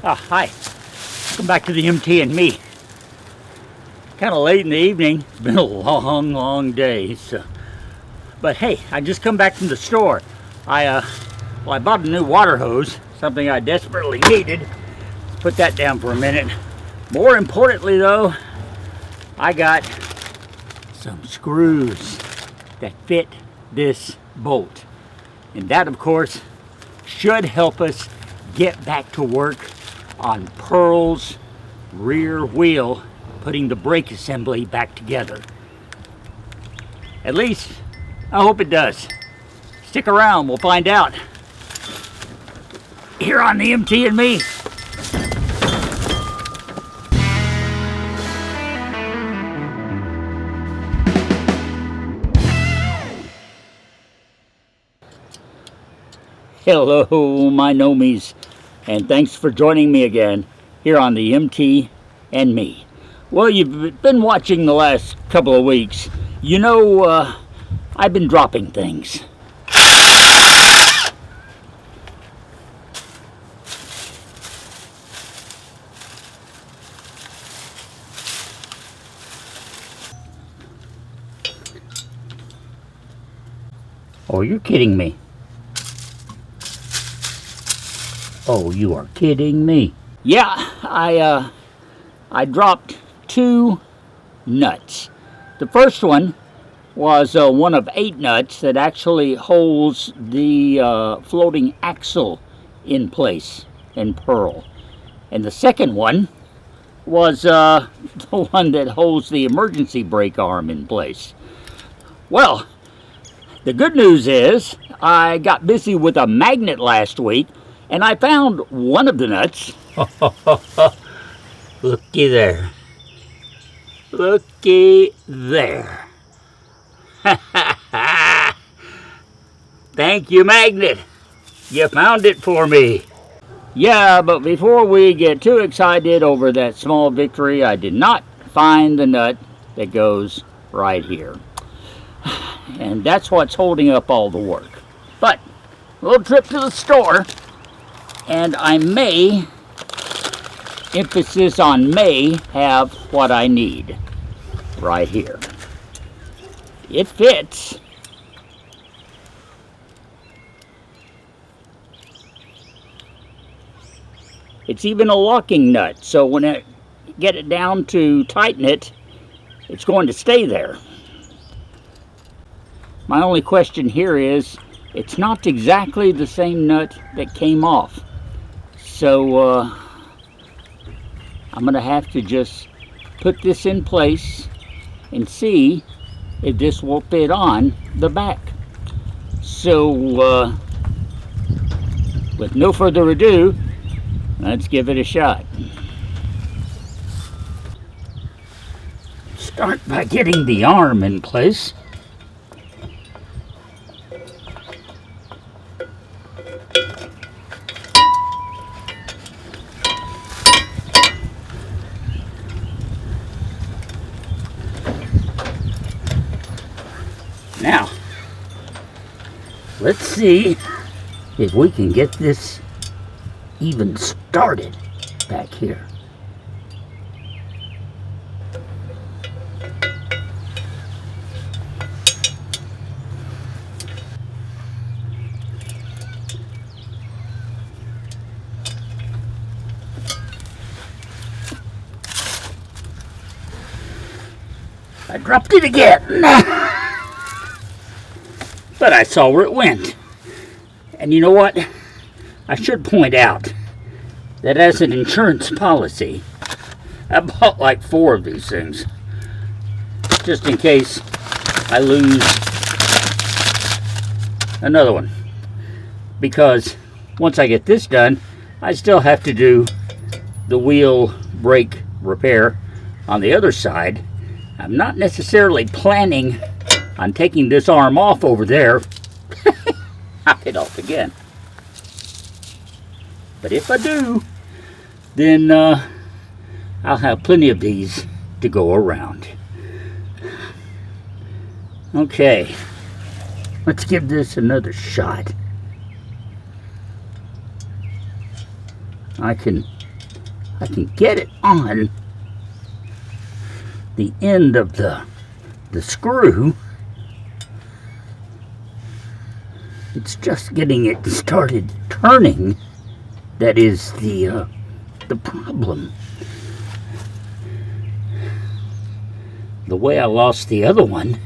Hi. Welcome back to the MT and me. Kind of late in the evening. It's been a long day. But hey, I just come back from the store. I bought a new water hose, something I desperately needed. Let's put that down for a minute. More importantly though, I got some screws that fit this bolt. And that of course should help us get back to work on Pearl's rear wheel, putting the brake assembly back together. At least, I hope it does. Stick around, we'll find out. Here on the MT and me. Hello, my nomies, and thanks for joining me again here on the MT and me. Well, you've been watching the last couple of weeks. You know, I've been dropping things. Oh, you're kidding me. Oh, you are kidding me. Yeah, I dropped 2 nuts. The first one was one of 8 nuts that actually holds the floating axle in place in Pearl. And the second one was the one that holds the emergency brake arm in place. Well, the good news is I got busy with a magnet last week and I found one of the nuts. Looky there. Looky there. Thank you, magnet. You found it for me. Yeah, but before we get too excited over that small victory, I did not find the nut that goes right here. And that's what's holding up all the work. But a little trip to the store, and I may, emphasis on may, have what I need right here. It fits. It's even a locking nut, so when I get it down to tighten it, it's going to stay there. My only question here is, it's not exactly the same nut that came off. So I'm going to have to just put this in place and see if this will fit on the back. So with no further ado, let's give it a shot. Start by getting the arm in place. Now, let's see if we can get this even started back here. I dropped it again. But I saw where it went. And you know what? I should point out that as an insurance policy, I bought like 4 of these things, just in case I lose another one. Because once I get this done, I still have to do the wheel brake repair on the other side. I'm not necessarily planning on taking this arm off over there. Knock it off again. But if I do, then I'll have plenty of these to go around. Okay, let's give this another shot. I can I can get it on the end of the screw. It's just getting it started turning that is the problem. The way I lost the other one,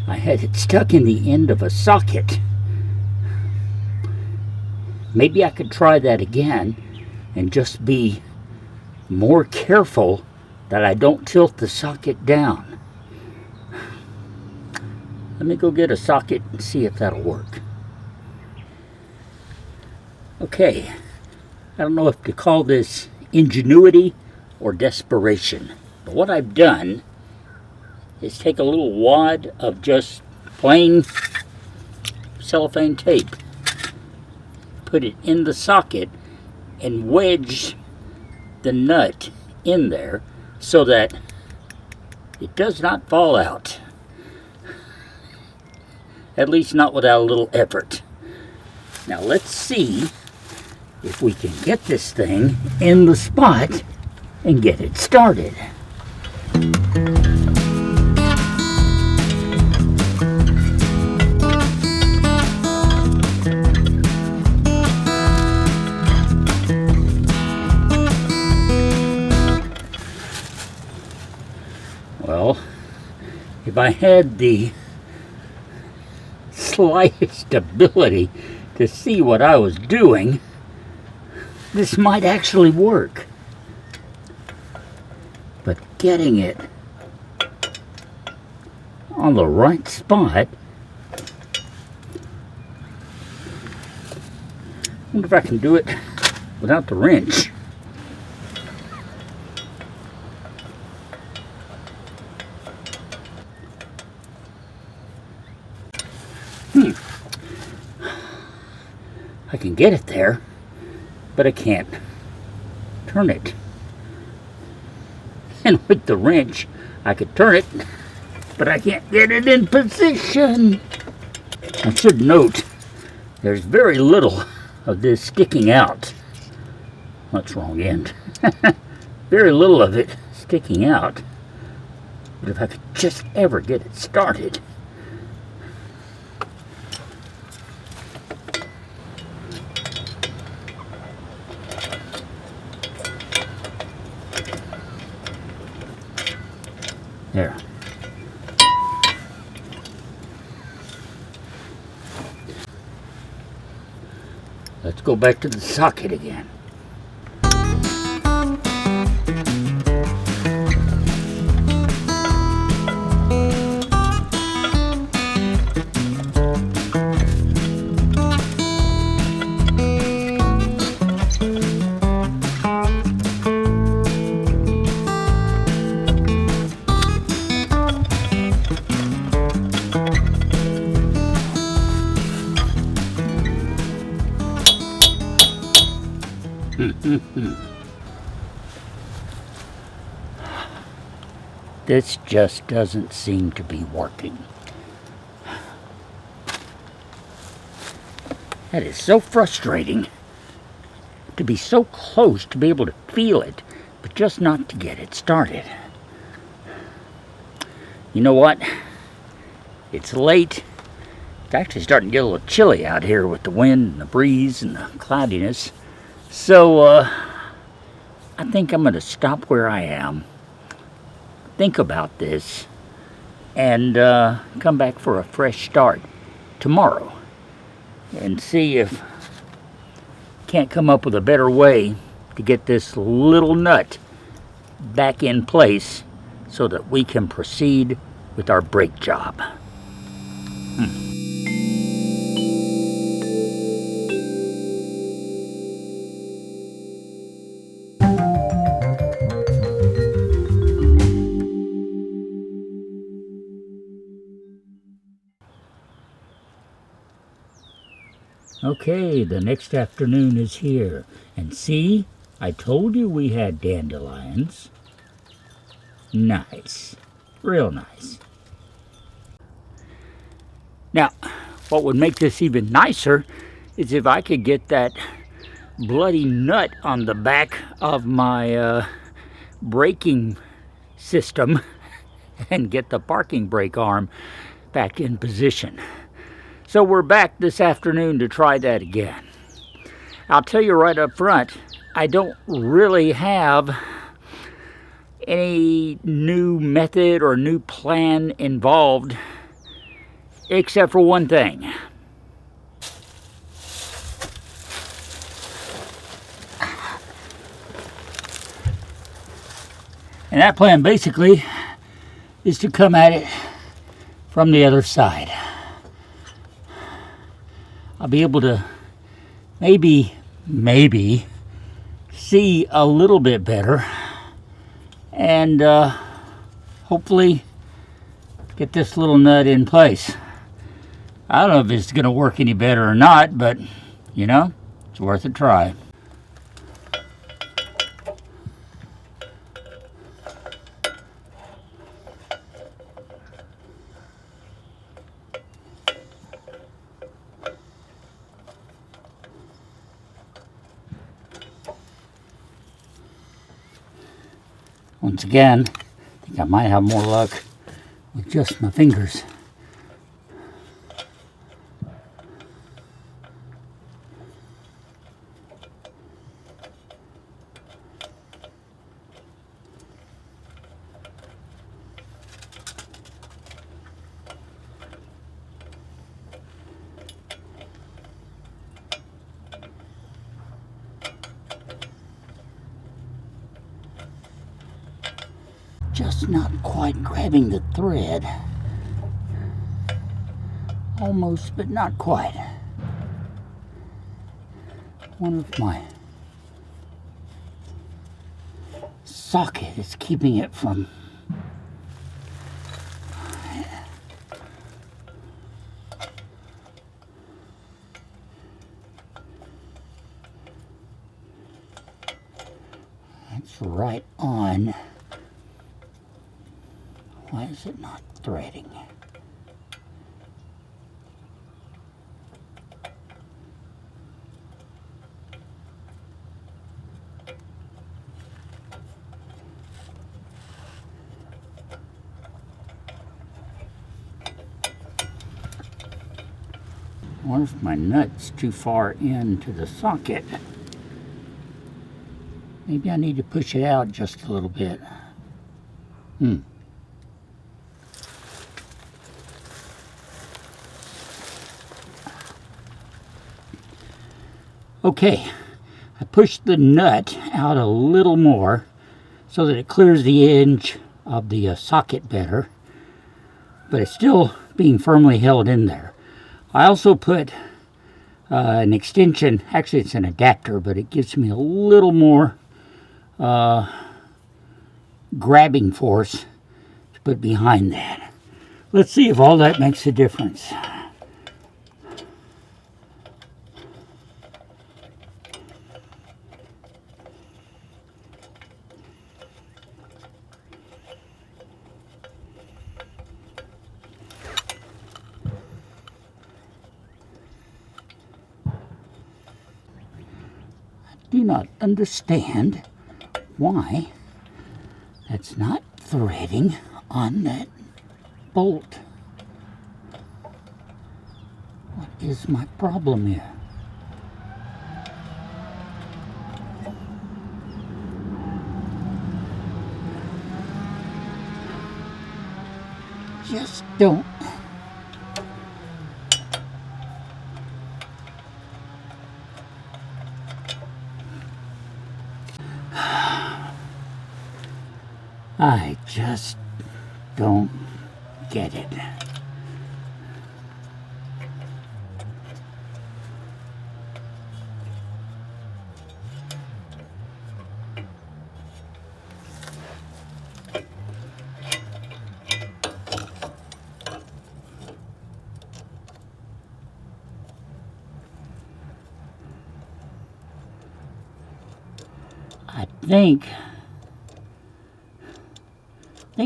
I had it stuck in the end of a socket. Maybe I could try that again and just be more careful that I don't tilt the socket down. Let me go get a socket and see if that'll work. Okay, I don't know if to call this ingenuity or desperation, but what I've done is take a little wad of just plain cellophane tape, put it in the socket, and wedge the nut in there so that it does not fall out. At least not without a little effort. Now let's see if we can get this thing in the spot and get it started. Well, if I had the slightest ability to see what I was doing, this might actually work. But getting it on the right spot, I wonder if I can do it without the wrench. I can get it there, but I can't turn it. And with the wrench, I could turn it, but I can't get it in position. I should note, there's very little of this sticking out. That's wrong end. Very little of it sticking out. But if I could just ever get it started. There. Let's go back to the socket again. This just doesn't seem to be working. That is so frustrating, to be so close to be able to feel it, but just not to get it started. You know what? It's late. It's actually starting to get a little chilly out here with the wind and the breeze and the cloudiness. So, I think I'm going to stop where I am, think about this, and come back for a fresh start tomorrow and see if can't come up with a better way to get this little nut back in place so that we can proceed with our brake job. Okay, the next afternoon is here. And see, I told you we had dandelions. Nice. Real nice. Now, what would make this even nicer is if I could get that bloody nut on the back of my braking system and get the parking brake arm back in position. So we're back this afternoon to try that again. I'll tell you right up front, I don't really have any new method or new plan involved, except for one thing. And that plan basically is to come at it from the other side. I'll be able to maybe see a little bit better and hopefully get this little nut in place. I don't know if it's going to work any better or not, but you know, it's worth a try. Once again, I think I might have more luck with just my fingers. Just not quite grabbing the thread. Almost, but not quite. Wonder if my socket is keeping it from... That's right on. Why is it not threading? I wonder if my nut's too far into the socket. Maybe I need to push it out just a little bit. Okay, I pushed the nut out a little more so that it clears the edge of the socket better, but it's still being firmly held in there. I also put an extension, actually it's an adapter, but it gives me a little more grabbing force to put behind that. Let's see if all that makes a difference. Do not understand why that's not threading on that bolt. What is my problem here? Just don't. I just don't get it. I think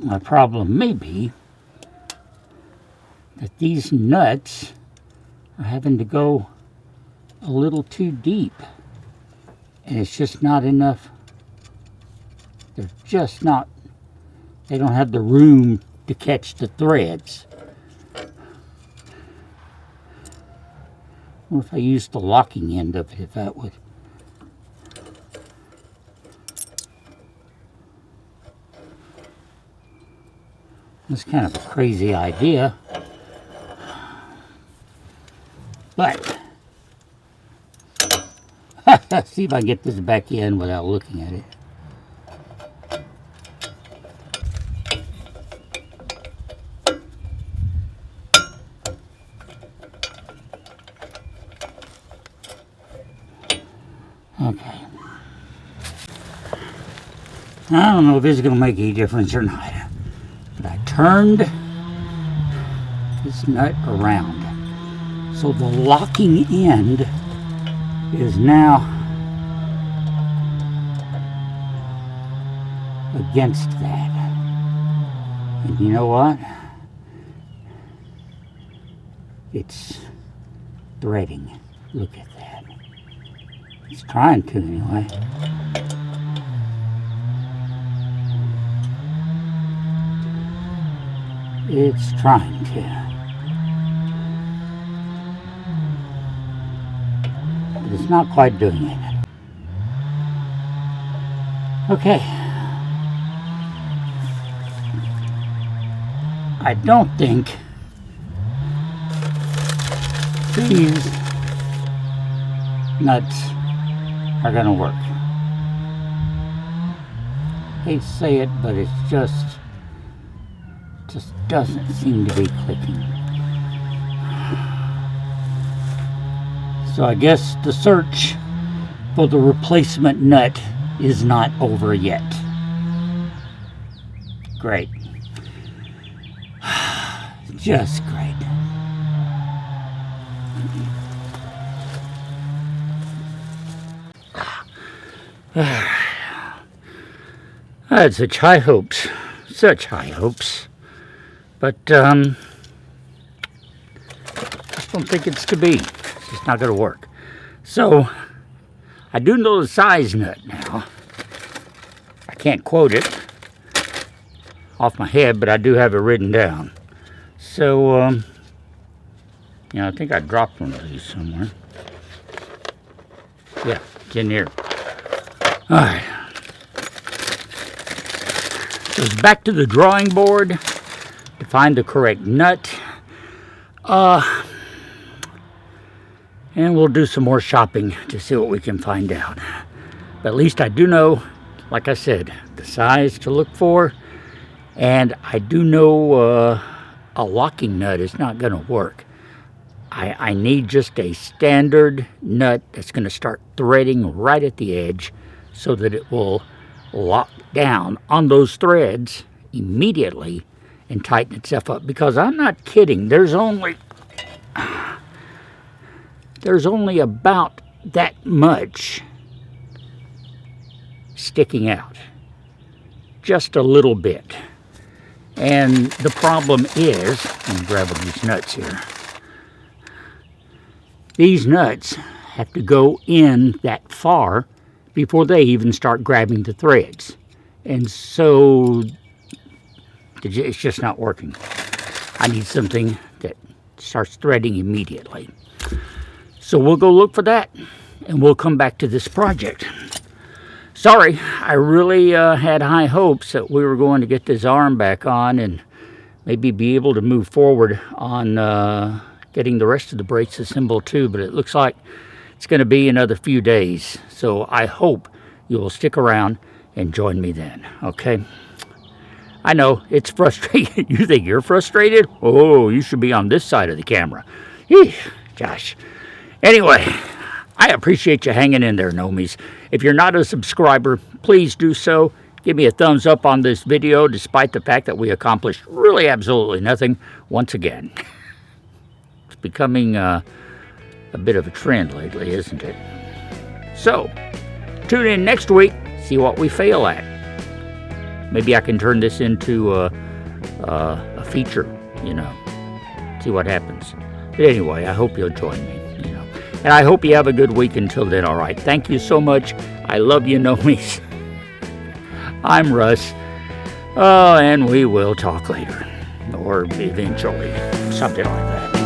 my problem may be that these nuts are having to go a little too deep. And it's just not enough. They're just not, they don't have the room to catch the threads. What if I used the locking end of it, if that would. That's kind of a crazy idea. But, see if I can get this back in without looking at it. Okay. I don't know if this is going to make any difference or not. But I turned this nut around. So the locking end is now against that. And you know what? It's threading. Look at that. It's trying to anyway. It's trying to. But it's not quite doing it. Okay. I don't think these nuts are going to work. Hate to say it, but it's just doesn't seem to be clicking. So I guess the search for the replacement nut is not over yet. Great. Just great. I had such high hopes. Such high hopes. But, I just don't think it's to be. It's just not going to work. So, I do know the size nut now. I can't quote it off my head, but I do have it written down. So, you know, I think I dropped one of these somewhere. Yeah, it's in here. All right. So it's back to the drawing board to find the correct nut. And we'll do some more shopping to see what we can find out. But at least I do know, like I said, the size to look for. And I do know a locking nut is not going to work. I need just a standard nut that's going to start threading right at the edge so that it will lock down on those threads immediately and tighten itself up. Because I'm not kidding, there's only about that much sticking out. Just a little bit. And the problem is, I'm grabbing these nuts here. These nuts have to go in that far before they even start grabbing the threads. And so it's just not working. I need something that starts threading immediately. So we'll go look for that and we'll come back to this project. Sorry, I really had high hopes that we were going to get this arm back on and maybe be able to move forward on getting the rest of the brakes assembled too, but it looks like it's going to be another few days. So I hope you will stick around and join me then, okay? I know, it's frustrating. You think you're frustrated? Oh, you should be on this side of the camera. Eesh, gosh. Anyway, I appreciate you hanging in there, Nomies. If you're not a subscriber, please do so. Give me a thumbs up on this video, despite the fact that we accomplished really absolutely nothing once again. It's becoming a bit of a trend lately, isn't it? So, tune in next week, see what we fail at. Maybe I can turn this into a feature, you know, see what happens. But anyway, I hope you'll join me, you know. And I hope you have a good week until then, all right? Thank you so much. I love you, Nomies. I'm Russ. Oh, and we will talk later. Or eventually. Something like that.